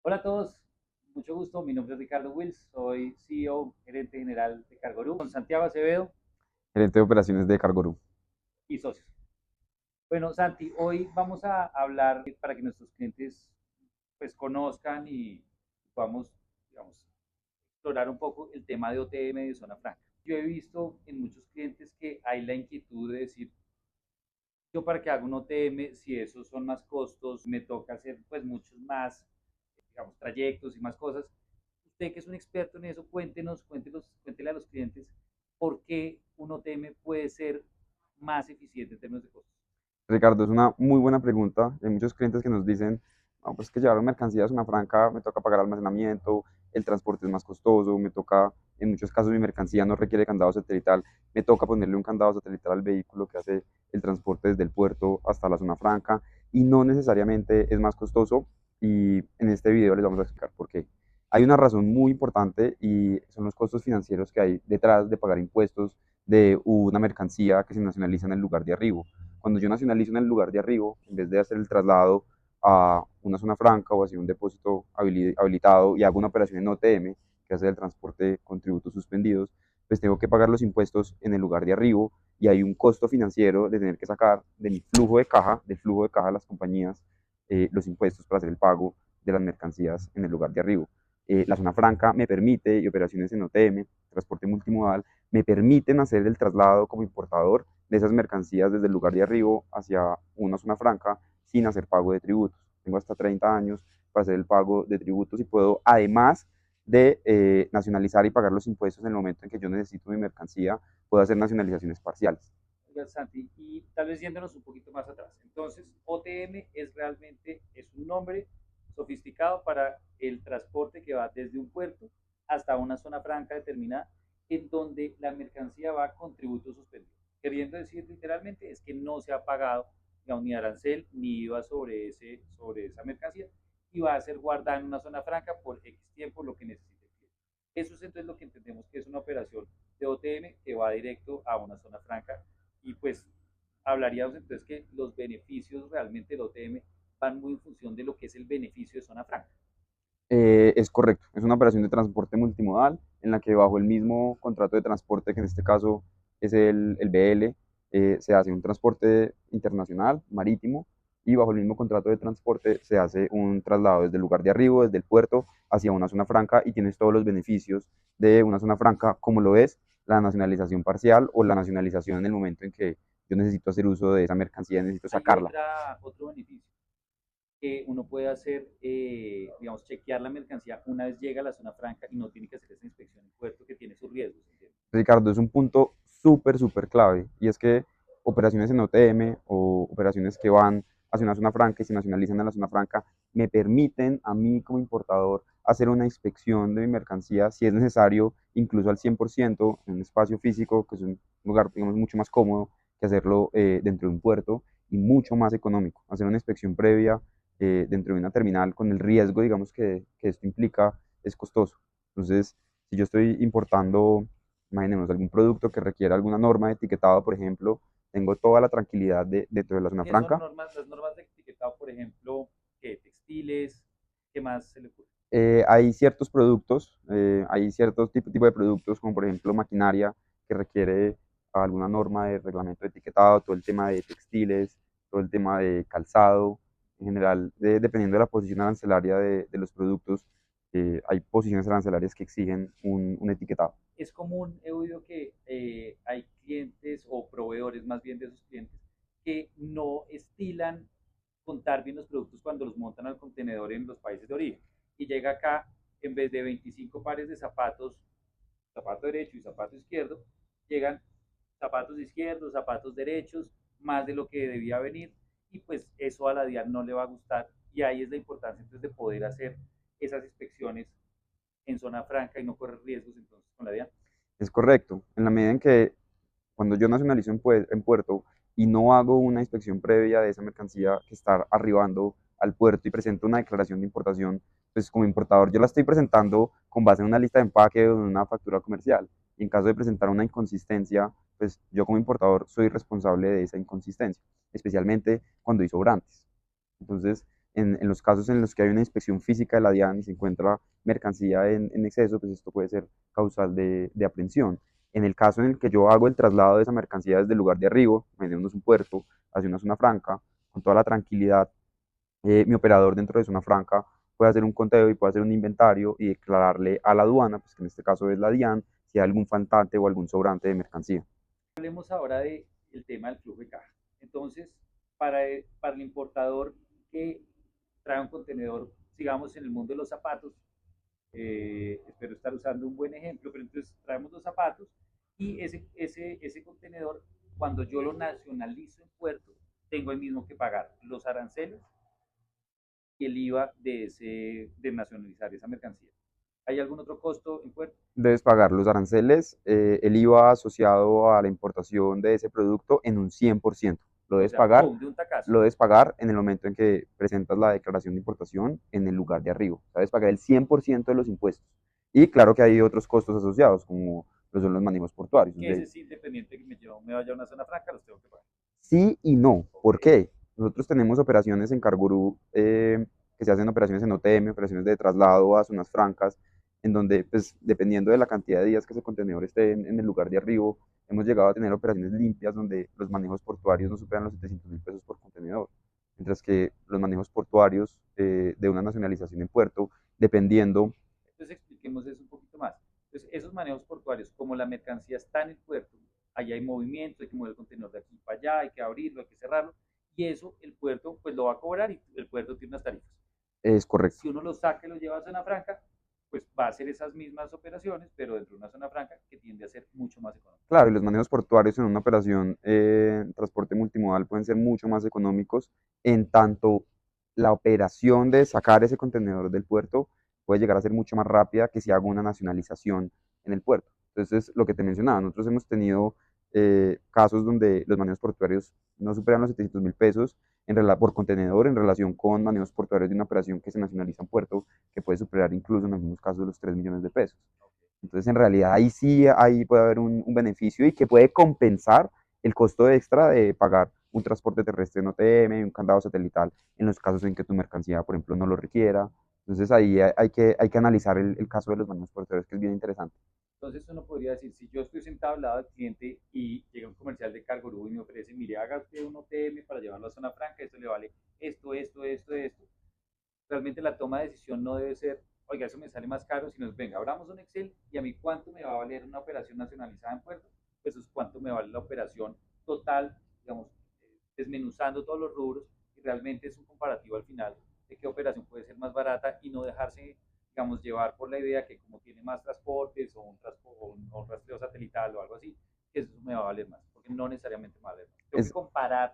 Hola a todos, mucho gusto. Mi nombre es Ricardo Wills, soy CEO, gerente general de Cargorú, con Santiago Acevedo Gerente de operaciones de Cargorú. y socios. Bueno, Santi, hoy vamos a hablar para que nuestros clientes pues conozcan y podamos, digamos, explorar un poco el tema de OTM de zona franca. Yo he visto en muchos clientes que hay la inquietud de decir, yo para que haga un OTM, si esos son más costos, me toca hacer pues muchos más, digamos, trayectos y más cosas. Usted que es un experto en eso, cuéntele a los clientes por qué un OTM puede ser más eficiente en términos de costos. Ricardo, es una muy buena pregunta. Hay muchos clientes que nos dicen, no, pues que llevar mercancías a una franca me toca pagar almacenamiento, el transporte es más costoso, me toca, en muchos casos mi mercancía no requiere candado satelital, me toca ponerle un candado satelital al vehículo que hace el transporte desde el puerto hasta la zona franca y no necesariamente es más costoso y en este video les vamos a explicar por qué. Hay una razón muy importante y son los costos financieros que hay detrás de pagar impuestos de una mercancía que se nacionaliza en el lugar de arribo. Cuando yo nacionalizo en el lugar de arribo, en vez de hacer el traslado a una zona franca o hacia un depósito habilitado y hago una operación en OTM, que hace el transporte con tributos suspendidos, pues tengo que pagar los impuestos en el lugar de arribo y hay un costo financiero de tener que sacar de mi flujo de caja, del flujo de caja de las compañías, los impuestos para hacer el pago de las mercancías en el lugar de arribo. La zona franca me permite, y operaciones en OTM, transporte multimodal, me permiten hacer el traslado como importador de esas mercancías desde el lugar de arribo hacia una zona franca sin hacer pago de tributos. Tengo hasta 30 años para hacer el pago de tributos y puedo, además de nacionalizar y pagar los impuestos en el momento en que yo necesito mi mercancía, puedo hacer nacionalizaciones parciales. Oiga, Santi, y tal vez yéndonos un poquito más atrás. Entonces, OTM es realmente es un nombre sofisticado para el transporte que va desde un puerto hasta una zona franca determinada, en donde la mercancía va con tributo suspendido. Queriendo decir literalmente es que no se ha pagado, digamos, ni arancel ni IVA sobre esa mercancía y va a ser guardada en una zona franca por X tiempo lo que necesite el cliente. Eso es entonces lo que entendemos que es una operación de OTM que va directo a una zona franca y pues hablaríamos entonces que los beneficios realmente del OTM van muy en función de lo que es el beneficio de zona franca. Es correcto, es una operación de transporte multimodal en la que bajo el mismo contrato de transporte, que en este caso es el BL, se hace un transporte internacional, marítimo, y bajo el mismo contrato de transporte se hace un traslado desde el lugar de arribo, desde el puerto, hacia una zona franca y tienes todos los beneficios de una zona franca, como lo es la nacionalización parcial o la nacionalización en el momento en que yo necesito hacer uso de esa mercancía, necesito Hay sacarla. otro beneficio que uno puede hacer, digamos, chequear la mercancía una vez llega a la zona franca y no tiene que hacer esa inspección en puerto que tiene sus riesgos. ¿Entiendes? Ricardo, es un punto súper, súper clave y es que operaciones en OTM o operaciones que van hacia una zona franca y se nacionalizan en la zona franca me permiten a mí como importador hacer una inspección de mi mercancía si es necesario, incluso al 100% en un espacio físico, que es un lugar, digamos, mucho más cómodo que hacerlo dentro de un puerto y mucho más económico. Hacer una inspección previa dentro de una terminal con el riesgo, digamos, que esto implica es costoso. Entonces, si yo estoy importando, imaginemos, algún producto que requiera alguna norma de etiquetado, por ejemplo, tengo toda la tranquilidad dentro de la zona ¿Qué son franca. normas, las normas de etiquetado, por ejemplo, que textiles, qué más se le ocurre? Hay ciertos productos, hay ciertos tipo de productos, como por ejemplo maquinaria, que requiere alguna norma de reglamento de etiquetado, todo el tema de textiles, todo el tema de calzado, en general, dependiendo de la posición arancelaria de los productos, hay posiciones arancelarias que exigen un etiquetado. Es común, he oído que hay clientes o proveedores más bien de esos clientes que no estilan contar bien los productos cuando los montan al contenedor en los países de origen. Y llega acá, en vez de 25 pares de zapatos, zapato derecho y zapato izquierdo, llegan zapatos izquierdos, zapatos derechos, más de lo que debía venir, y pues eso a la DIAN no le va a gustar. Y ahí es la importancia entonces de poder hacer esas inspecciones en zona franca y no correr riesgos entonces con la DIAN. Es correcto, en la medida en que cuando yo nacionalizo en puerto y no hago una inspección previa de esa mercancía que está arribando al puerto y presento una declaración de importación, pues como importador yo la estoy presentando con base en una lista de empaque o en una factura comercial. Y en caso de presentar una inconsistencia, pues yo como importador soy responsable de esa inconsistencia, especialmente cuando hay sobrantes. Entonces, en los casos en los que hay una inspección física de la DIAN y se encuentra mercancía en exceso, pues esto puede ser causal de aprehensión. En el caso en el que yo hago el traslado de esa mercancía desde el lugar de arribo, mediante un puerto, hacia una zona franca, con toda la tranquilidad, mi operador dentro de zona franca puede hacer un conteo y puede hacer un inventario y declararle a la aduana, pues que en este caso es la DIAN, si hay algún faltante o algún sobrante de mercancía. Hablemos ahora del tema del flujo de caja. Entonces, para el importador que trae un contenedor, sigamos en el mundo de los zapatos, espero estar usando un buen ejemplo, pero entonces traemos los zapatos y ese contenedor, cuando yo lo nacionalizo en puerto, tengo el mismo que pagar los aranceles y el IVA de nacionalizar esa mercancía. ¿Hay algún otro costo en puerto? Debes pagar los aranceles, el IVA asociado a la importación de ese producto en un 100%. Lo O debes sea, pagar, boom, de un tacazo. lo debes pagar en el momento en que presentas la declaración de importación en el lugar de arribo. Debes pagar el 100% de los impuestos. Y claro que hay otros costos asociados, como lo son los manejos portuarios. Que ese sí, independiente que me vaya a una zona franca, los tengo que pagar. Sí y no. ¿Por Ok. qué? Nosotros tenemos operaciones en Cargurú, que se hacen operaciones en OTM, operaciones de traslado a zonas francas, en donde, pues, dependiendo de la cantidad de días que ese contenedor esté en el lugar de arribo, hemos llegado a tener operaciones limpias donde los manejos portuarios no superan los 700.000 pesos por contenedor. Mientras que los manejos portuarios de una nacionalización en puerto, dependiendo. Entonces expliquemos eso un poquito más. Entonces, esos manejos portuarios, como la mercancía está en el puerto, allá hay movimiento, hay que mover el contenedor de aquí para allá, hay que abrirlo, hay que cerrarlo, y eso el puerto pues lo va a cobrar y el puerto tiene unas tarifas. Es correcto. Si uno lo saca y lo lleva a zona franca, pues va a hacer esas mismas operaciones, pero dentro de una zona franca que tiende a ser mucho más económica. Claro, y los manejos portuarios en una operación transporte multimodal pueden ser mucho más económicos, en tanto la operación de sacar ese contenedor del puerto puede llegar a ser mucho más rápida que si hago una nacionalización en el puerto. Entonces, lo que te mencionaba, nosotros hemos tenido casos donde los manejos portuarios no superan los 700.000 pesos por contenedor en relación con manejos portuarios de una operación que se nacionaliza en puerto, que puede superar incluso en algunos casos los 3 millones de pesos. Entonces, en realidad, ahí sí ahí puede haber un beneficio y que puede compensar el costo extra de pagar un transporte terrestre en OTM, un candado satelital, en los casos en que tu mercancía, por ejemplo, no lo requiera. Entonces, ahí hay que analizar el caso de los manejos portuarios, que es bien interesante. Entonces uno podría decir, si yo estoy sentado al lado del cliente y llega un comercial de Cargorú y me ofrece, mire, haga usted un OTM para llevarlo a zona franca, esto le vale esto, realmente la toma de decisión no debe ser, oiga, eso me sale más caro, sino es, venga, abramos un Excel y a mí cuánto me va a valer una operación nacionalizada en puerto, pues eso es cuánto me vale la operación total, digamos, desmenuzando todos los rubros y realmente es un comparativo al final de qué operación puede ser más barata y no dejarse, digamos, llevar por la idea que como tiene más transportes o un rastreo satelital o algo así, que eso me va a valer más, porque no necesariamente me va a valer más. Tengo que Es comparar,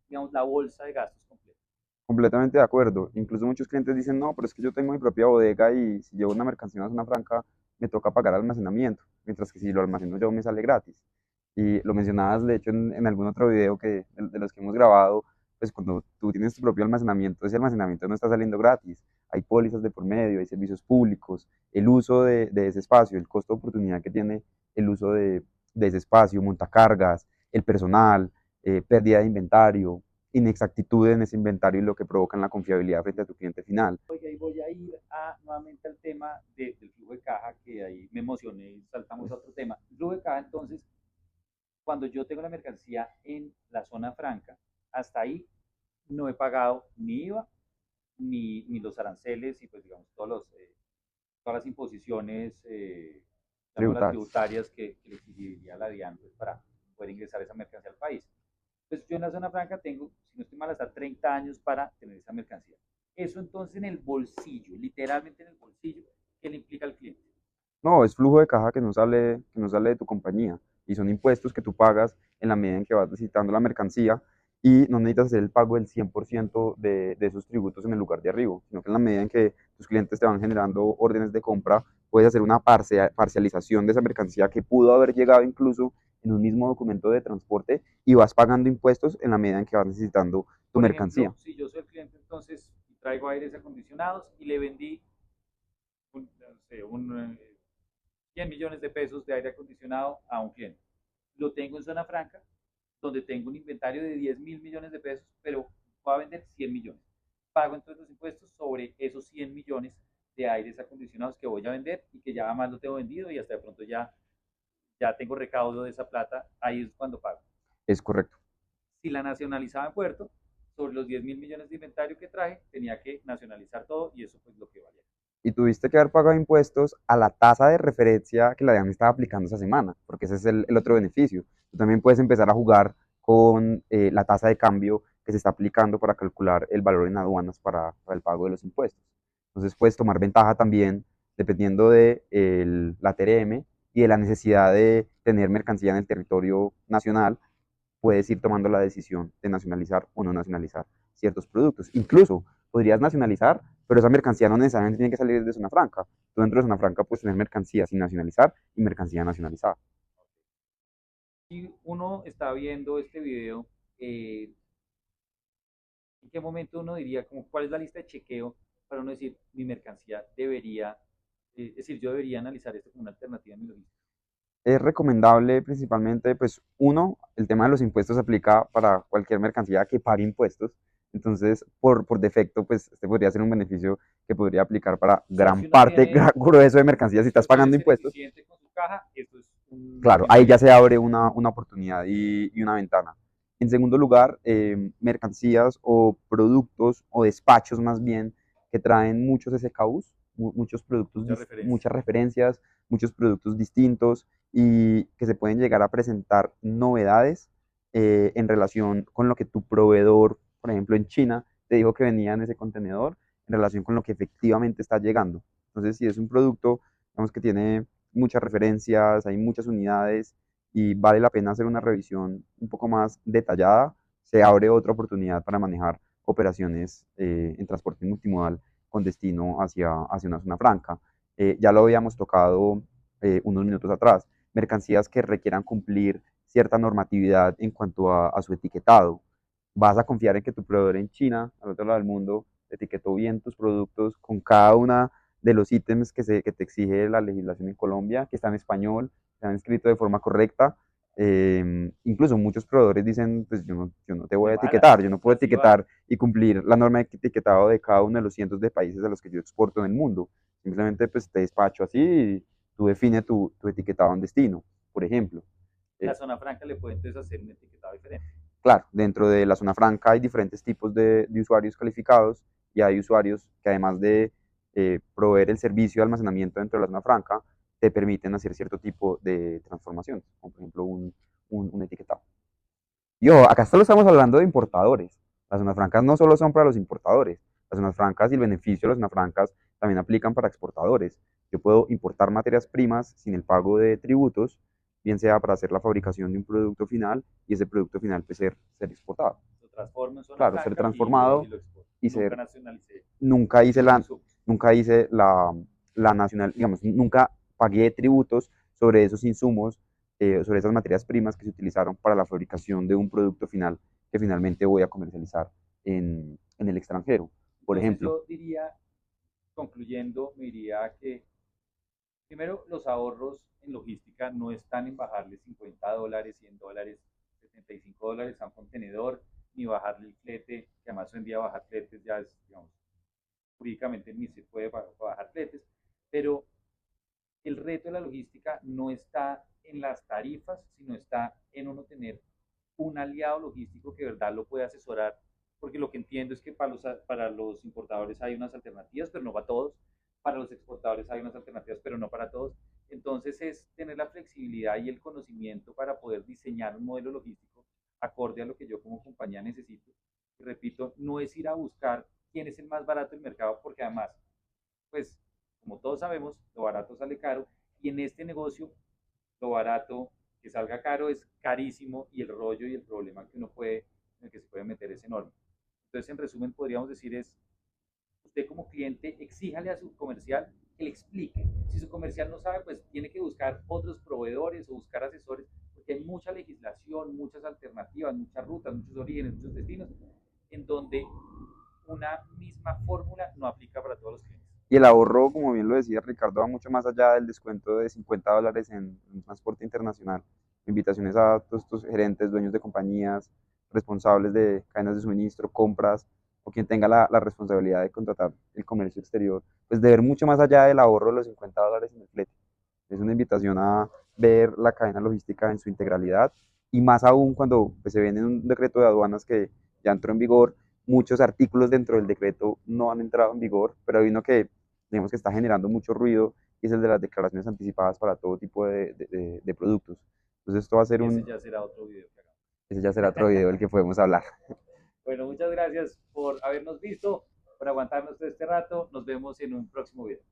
digamos, la bolsa de gastos completa. completamente de acuerdo. Incluso muchos clientes dicen, no, pero es que yo tengo mi propia bodega y si llevo una mercancía a una zona franca, me toca pagar almacenamiento, mientras que si lo almaceno yo me sale gratis. Y lo mencionabas, de hecho, en algún otro video de los que hemos grabado, pues cuando tú tienes tu propio almacenamiento, ese almacenamiento no está saliendo gratis. Hay pólizas de por medio, hay servicios públicos, el uso de ese espacio, el costo de oportunidad que tiene el uso de ese espacio, montacargas, el personal, pérdida de inventario, inexactitud en ese inventario y lo que provoca en la confiabilidad frente a tu cliente final. Oiga, y voy a ir nuevamente al tema del flujo de caja, que ahí me emocioné y saltamos a otro tema. El flujo de caja, entonces, cuando yo tengo la mercancía en la zona franca, hasta ahí no he pagado ni IVA, ni los aranceles y pues digamos todas las imposiciones Tributarios. tributarias que le exigiría la DIAN pues, para poder ingresar esa mercancía al país. Entonces yo en la zona franca tengo, si no estoy mal, hasta 30 años para tener esa mercancía. Eso entonces en el bolsillo, literalmente en el bolsillo, ¿qué le implica al cliente? No, es flujo de caja que no sale de tu compañía y son impuestos que tú pagas en la medida en que vas necesitando la mercancía y no necesitas hacer el pago del 100% de esos tributos en el lugar de arribo, sino que en la medida en que tus clientes te van generando órdenes de compra, puedes hacer una parcialización de esa mercancía que pudo haber llegado incluso en un mismo documento de transporte y vas pagando impuestos en la medida en que vas necesitando tu Por mercancía. ejemplo, si yo soy el cliente entonces y traigo aires acondicionados y le vendí no sé, 100 millones de pesos de aire acondicionado a un cliente. Lo tengo en zona franca, donde tengo un inventario de 10 mil millones de pesos, pero va a vender 100 millones. pago entonces los impuestos sobre esos 100 millones de aires acondicionados que voy a vender y que ya además lo tengo vendido y hasta de pronto ya tengo recaudo de esa plata, ahí es cuando pago. Es correcto. Si la nacionalizaba en puerto, sobre los 10 mil millones de inventario que traje, tenía que nacionalizar todo y eso pues lo que valía. Y tuviste que haber pagado impuestos a la tasa de referencia que la DIAN estaba aplicando esa semana, porque ese es el otro beneficio. Tú también puedes empezar a jugar con la tasa de cambio que se está aplicando para calcular el valor en aduanas para el pago de los impuestos. Entonces puedes tomar ventaja también dependiendo de la TRM y de la necesidad de tener mercancía en el territorio nacional, puedes ir tomando la decisión de nacionalizar o no nacionalizar ciertos productos. Incluso podrías nacionalizar, pero esa mercancía no necesariamente tiene que salir de zona franca. Tú dentro de zona franca puedes tener mercancía sin nacionalizar y mercancía nacionalizada. Si uno está viendo este video, ¿en qué momento uno diría, como, cuál es la lista de chequeo para uno decir, mi mercancía debería, es decir, yo debería analizar esto como una alternativa en mi logística? Es recomendable principalmente, pues uno, el tema de los impuestos se aplica para cualquier mercancía que pague impuestos. Entonces, por defecto, pues este podría ser un beneficio que podría aplicar para O sea, gran si uno parte, gran tiene, grueso de mercancías. Si si estás usted pagando es impuestos, ineficiente con su caja, esto es un claro, ahí ya bienvenido. se abre una oportunidad y una ventana. En segundo lugar, mercancías o productos o despachos más bien que traen muchos SKUs, muchos productos, Muchas referencias. muchas referencias, muchos productos distintos y que se pueden llegar a presentar novedades en relación con lo que tu proveedor, por ejemplo en China, te dijo que venía en ese contenedor, en relación con lo que efectivamente está llegando. Entonces, si es un producto, digamos que tiene muchas referencias, hay muchas unidades y vale la pena hacer una revisión un poco más detallada, se abre otra oportunidad para manejar operaciones en transporte multimodal con destino hacia una zona franca. Ya lo habíamos tocado unos minutos atrás, mercancías que requieran cumplir cierta normatividad en cuanto a su etiquetado. Vas a confiar en que tu proveedor en China, al otro lado del mundo, etiquetó bien tus productos con cada una de los ítems que te exige la legislación en Colombia, que está en español, que han escrito de forma correcta. Incluso muchos proveedores dicen, pues yo no te voy De a malas, etiquetar, yo no puedo así va. etiquetar y cumplir la norma de etiquetado de cada uno de los cientos de países a los que yo exporto en el mundo. Simplemente pues te despacho así y tú define tu etiquetado en destino, por ejemplo. La Eh, zona franca le puede entonces hacer un etiquetado diferente. Claro, dentro de la zona franca hay diferentes tipos de usuarios calificados y hay usuarios que además de proveer el servicio de almacenamiento dentro de la zona franca, te permiten hacer cierto tipo de transformaciones, como por ejemplo un etiquetado. Y ojo, acá solo estamos hablando de importadores. Las zonas francas no solo son para los importadores, las zonas francas y el beneficio de las zonas francas también aplican para exportadores. Yo puedo importar materias primas sin el pago de tributos, bien sea para hacer la fabricación de un producto final y ese producto final pues, ser exportado. Lo transformo en zona Claro, ser franca y transformado lo exporto. y Nunca ser, nacionalicé nunca hice los la, insumos. nunca hice la nacional, digamos, nunca pagué tributos sobre esos insumos, sobre esas materias primas que se utilizaron para la fabricación de un producto final que finalmente voy a comercializar en el extranjero. Por Entonces ejemplo, yo diría, concluyendo, me diría que primero los ahorros en logística no están en bajarle $50, $100, $75 a un contenedor, ni bajarle el flete, que además hoy en día bajar fletes ya es, digamos, jurídicamente ni se puede bajar fletes, pero el reto de la logística no está en las tarifas, sino está en uno tener un aliado logístico que de verdad lo puede asesorar, porque lo que entiendo es que para los importadores hay unas alternativas, pero no para todos, para los exportadores hay unas alternativas, pero no para todos. Entonces es tener la flexibilidad y el conocimiento para poder diseñar un modelo logístico acorde a lo que yo como compañía necesito. Y repito, no es ir a buscar quién es el más barato del mercado, porque además, pues como todos sabemos, lo barato sale caro y en este negocio lo barato que salga caro es carísimo y el rollo y el problema que uno puede, en el que se puede meter es enorme. Entonces, en resumen, podríamos decir es, usted como cliente, exíjale a su comercial que le explique. Si su comercial no sabe, pues tiene que buscar otros proveedores o buscar asesores, porque hay mucha legislación, muchas alternativas, muchas rutas, muchos orígenes, muchos destinos, en donde una misma fórmula no aplica para todos los clientes. y el ahorro, como bien lo decía Ricardo, va mucho más allá del descuento de $50 en transporte internacional. Invitaciones a todos estos gerentes, dueños de compañías, responsables de cadenas de suministro, compras. o quien tenga la responsabilidad de contratar el comercio exterior, pues de ver mucho más allá del ahorro de los $50 en el flete. Es una invitación a ver la cadena logística en su integralidad y más aún cuando pues, se viene un decreto de aduanas que ya entró en vigor, muchos artículos dentro del decreto no han entrado en vigor, pero hay uno que digamos que está generando mucho ruido y es el de las declaraciones anticipadas para todo tipo de productos. Entonces esto va a ser Ese ya será otro video que hagamos. ese ya será otro video del que podemos hablar. Bueno, muchas gracias por habernos visto, por aguantarnos todo este rato. Nos vemos en un próximo video.